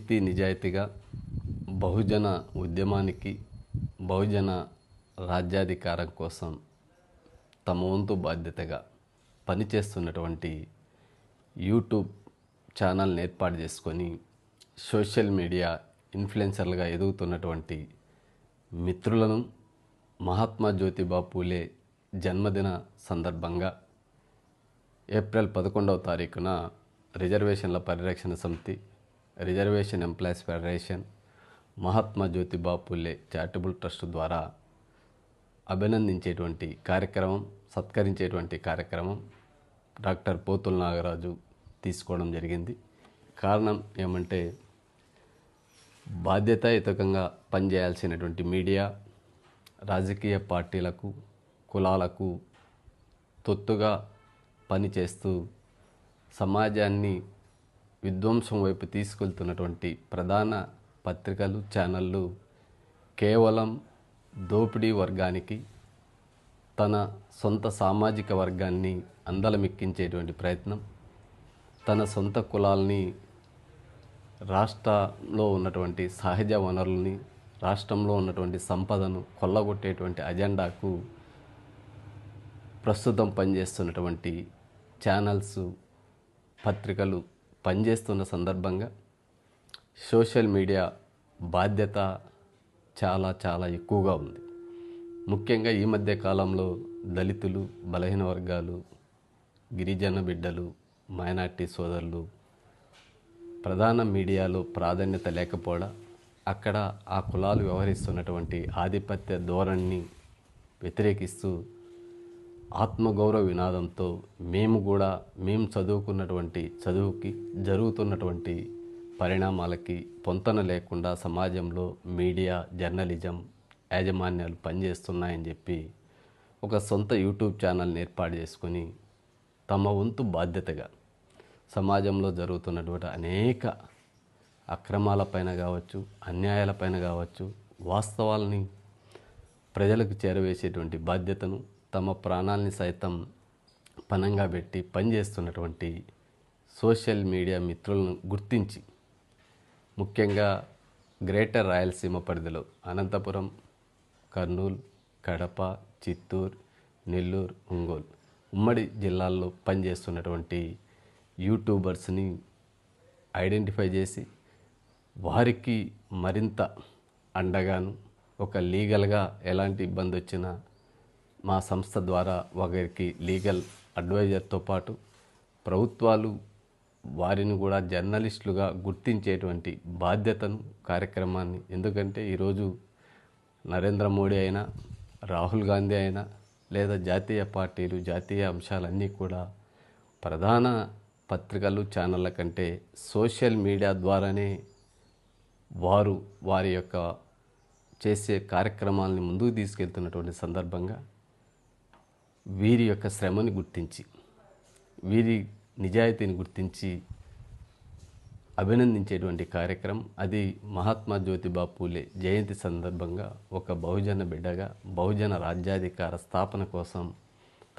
నీతి నిజాయితీగా బహుజన ఉద్యమానికి బహుజన రాజ్యాధికారం కోసం తమ వంతు బాధ్యతగా పనిచేస్తున్నటువంటి యూట్యూబ్ ఛానల్ని ఏర్పాటు చేసుకొని సోషల్ మీడియా ఇన్ఫ్లుయెన్సర్లుగా ఎదుగుతున్నటువంటి మిత్రులను మహాత్మా జ్యోతిబా పూలే జన్మదిన సందర్భంగా ఏప్రిల్ 11వ తారీఖున రిజర్వేషన్ల పరిరక్షణ సమితి, reservation employees federation, Mahatma Jyotiba Phule charitable trust ద్వారా అభినందించేటువంటి కార్యక్రమం, సత్కరించేటువంటి కార్యక్రమం డాక్టర్ పోతుల నాగరాజు తీసుకోవడం జరిగింది. కారణం ఏమంటే, బాధ్యతాయుతంగా పనిచేయాల్సినటువంటి మీడియా రాజకీయ పార్టీలకు, కులాలకు తొత్తుగా పనిచేస్తూ సమాజాన్ని విధ్వంసం వైపు తీసుకెళ్తున్నటువంటి ప్రధాన పత్రికలు, ఛానళ్ళు కేవలం దోపిడీ వర్గానికి, తన సొంత సామాజిక వర్గాన్ని అందలమెక్కించేటువంటి ప్రయత్నం, తన సొంత కులాల్ని, రాష్ట్రంలో ఉన్నటువంటి సహజ వనరుల్ని, రాష్ట్రంలో ఉన్నటువంటి సంపదను కొల్లగొట్టేటువంటి అజెండాకు ప్రస్తుతం పనిచేస్తున్నటువంటి ఛానల్స్, పత్రికలు పనిచేస్తున్న సందర్భంగా సోషల్ మీడియా బాధ్యత చాలా చాలా ఎక్కువగా ఉంది. ముఖ్యంగా ఈ మధ్య కాలంలో దళితులు, బలహీన వర్గాలు, గిరిజన బిడ్డలు, మైనార్టీ సోదరులు ప్రధాన మీడియాలో ప్రాధాన్యత లేకపోవడం, అక్కడ ఆ కులాలు వ్యవహరిస్తున్నటువంటి ఆధిపత్య ధోరణిని వ్యతిరేకిస్తూ ఆత్మగౌరవ వినాదంతో మేము చదువుకున్నటువంటి చదువుకి జరుగుతున్నటువంటి పరిణామాలకి పొంతన లేకుండా సమాజంలో మీడియా, జర్నలిజం యాజమాన్యాలు పనిచేస్తున్నాయని చెప్పి ఒక సొంత యూట్యూబ్ ఛానల్ని ఏర్పాటు చేసుకొని తమ వంతు బాధ్యతగా సమాజంలో జరుగుతున్నటువంటి అనేక అక్రమాలపైన కావచ్చు, అన్యాయాలపైన కావచ్చు, వాస్తవాలని ప్రజలకు చేరవేసేటువంటి బాధ్యతను, తమ ప్రాణాలని సైతం పణంగా పెట్టి పనిచేస్తున్నటువంటి సోషల్ మీడియా మిత్రులను గుర్తించి, ముఖ్యంగా గ్రేటర్ రాయలసీమ పరిధిలో అనంతపురం, కర్నూలు, కడప, చిత్తూరు, నెల్లూరు, ఒంగోలు ఉమ్మడి జిల్లాల్లో పనిచేస్తున్నటువంటి యూట్యూబర్స్ని ఐడెంటిఫై చేసి వారికి మరింత అండగాను, ఒక లీగల్గా ఎలాంటి ఇబ్బంది వచ్చినా మా సంస్థ ద్వారా ఒకరికి లీగల్ అడ్వైజర్తో పాటు ప్రభుత్వాలు వారిని కూడా జర్నలిస్టులుగా గుర్తించేటువంటి బాధ్యతను, కార్యక్రమాన్ని, ఎందుకంటే ఈరోజు నరేంద్ర మోడీ అయినా, రాహుల్ గాంధీ అయినా, లేదా జాతీయ పార్టీలు, జాతీయ అంశాలన్నీ కూడా ప్రధాన పత్రికలు, ఛానళ్ళ కంటే సోషల్ మీడియా ద్వారానే వారి యొక్క చేసే కార్యక్రమాలని ముందుకు తీసుకెళ్తున్నటువంటి సందర్భంగా వీరి యొక్క శ్రమని గుర్తించి, వీరి నిజాయితీని గుర్తించి అభినందించేటువంటి కార్యక్రమం. అది మహాత్మా జ్యోతిబా పూలే జయంతి సందర్భంగా ఒక బహుజన బిడ్డగా బహుజన రాజ్యాధికార స్థాపన కోసం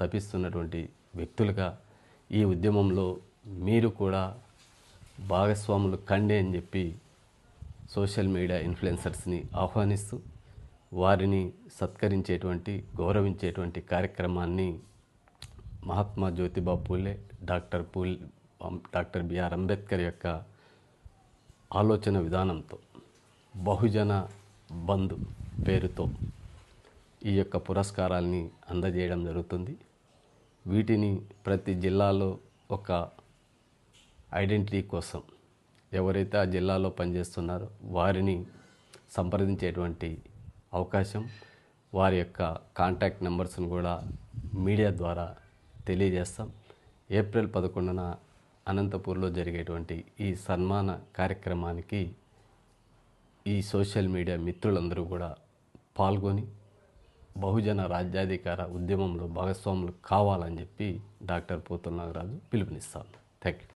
తపిస్తున్నటువంటి వ్యక్తులుగా ఈ ఉద్యమంలో మీరు కూడా భాగస్వాములు కండి అని చెప్పి సోషల్ మీడియా ఇన్ఫ్లుయెన్సర్స్ని ఆహ్వానిస్తూ వారిని సత్కరించేటువంటి, గౌరవించేటువంటి కార్యక్రమాన్ని మహాత్మా జ్యోతిబా పూలే, డాక్టర్ బిఆర్ అంబేద్కర్ యొక్క ఆలోచన విధానంతో బహుజన బంధు పేరుతో ఈ యొక్క పురస్కారాల్ని అందజేయడం జరుగుతుంది. వీటిని ప్రతి జిల్లాలో ఒక ఐడెంటిటీ కోసం ఎవరైతే ఆ జిల్లాలో పనిచేస్తున్నారో వారిని సంప్రదించేటువంటి అవకాశం, వారి యొక్క కాంటాక్ట్ నెంబర్స్ను కూడా మీడియా ద్వారా తెలియజేస్తాం. ఏప్రిల్ 11న అనంతపూర్లో జరిగేటువంటి ఈ సన్మాన కార్యక్రమానికి ఈ సోషల్ మీడియా మిత్రులందరూ కూడా పాల్గొని బహుజన రాజ్యాధికార ఉద్యమంలో భాగస్వాములు కావాలని చెప్పి డాక్టర్ పోతుల నాగరాజు పిలుపునిస్తాను. Thank you.